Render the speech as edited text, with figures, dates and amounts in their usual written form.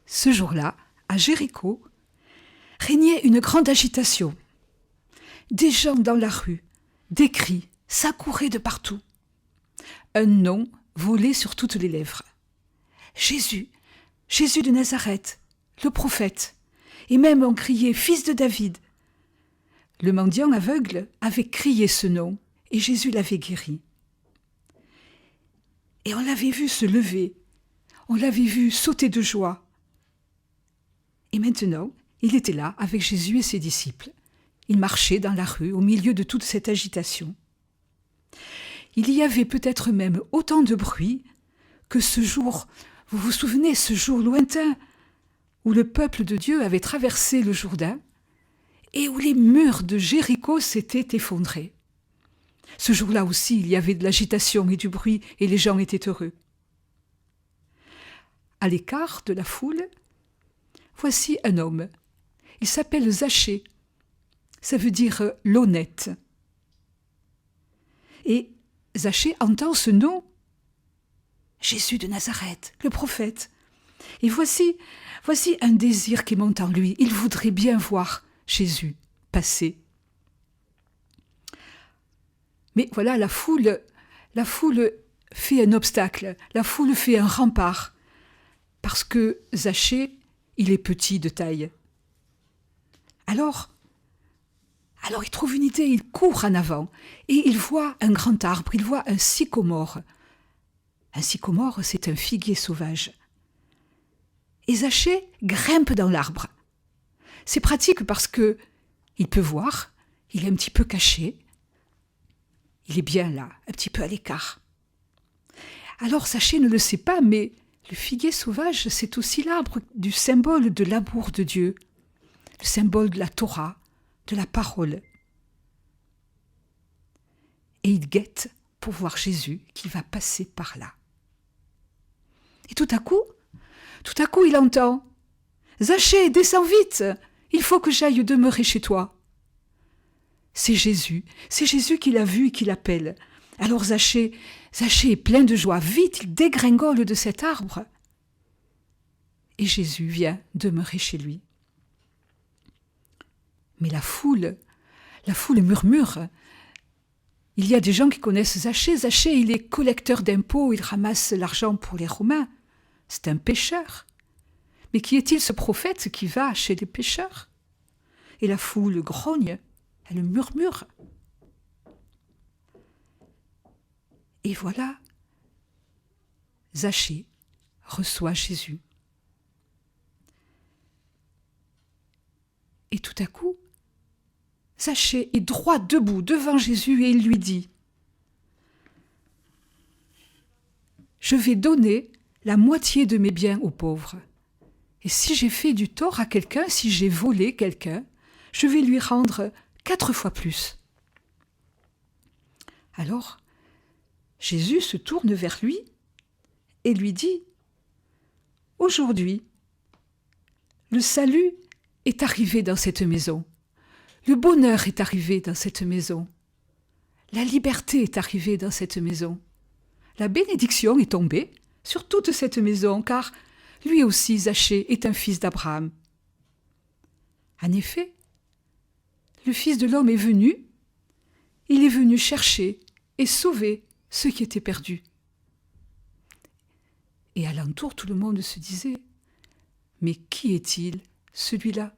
Ce jour-là, à Jéricho, régnait une grande agitation. Des gens dans la rue, des cris, s'accouraient de partout. Un nom volait sur toutes les lèvres. Jésus, Jésus de Nazareth, le prophète. Et même on criait « Fils de David ». Le mendiant aveugle avait crié ce nom et Jésus l'avait guéri. Et on l'avait vu se lever, on l'avait vu sauter de joie. Et maintenant, il était là avec Jésus et ses disciples. Il marchait dans la rue au milieu de toute cette agitation. Il y avait peut-être même autant de bruit que ce jour, vous vous souvenez, ce jour lointain où le peuple de Dieu avait traversé le Jourdain et où les murs de Jéricho s'étaient effondrés. Ce jour-là aussi, il y avait de l'agitation et du bruit et les gens étaient heureux. À l'écart de la foule, voici un homme. Il s'appelle Zachée. Ça veut dire l'honnête. Et Zachée entend ce nom, Jésus de Nazareth, le prophète. Et voici un désir qui monte en lui. Il voudrait bien voir Jésus passer. Mais voilà, la foule fait un obstacle, la foule fait un rempart, parce que Zachée, il est petit de taille. Alors il trouve une idée, il court en avant, et il voit un grand arbre, il voit un sycomore. Un sycomore, c'est un figuier sauvage. Et Zachée grimpe dans l'arbre. C'est pratique parce que il peut voir, il est un petit peu caché, il est bien là, un petit peu à l'écart. Alors Zachée ne le sait pas, mais le figuier sauvage, c'est aussi l'arbre du symbole de l'amour de Dieu, le symbole de la Torah, de la parole. Et il guette pour voir Jésus qui va passer par là. Et tout à coup, il entend « Zachée, descends vite, il faut que j'aille demeurer chez toi. » C'est Jésus qui l'a vu et qui l'appelle. Alors Zachée est plein de joie, vite il dégringole de cet arbre. Et Jésus vient demeurer chez lui. Mais la foule murmure. Il y a des gens qui connaissent Zachée. Zachée, il est collecteur d'impôts, il ramasse l'argent pour les Romains. C'est un pécheur. Mais qui est-il ce prophète qui va chez les pécheurs? Et la foule grogne, elle murmure. Et voilà, Zachée reçoit Jésus. Et tout à coup, Zachée est droit debout devant Jésus et il lui dit « Je vais donner la moitié de mes biens aux pauvres. Et si j'ai fait du tort à quelqu'un, si j'ai volé quelqu'un, je vais lui rendre 4 fois plus. » Alors, Jésus se tourne vers lui et lui dit « Aujourd'hui, le salut est arrivé dans cette maison. Le bonheur est arrivé dans cette maison. La liberté est arrivée dans cette maison. La bénédiction est tombée sur toute cette maison, car lui aussi, Zachée, est un fils d'Abraham. En effet, le Fils de l'homme est venu, il est venu chercher et sauver ceux qui étaient perdus. » Et alentour, tout le monde se disait « Mais qui est-il, celui-là ?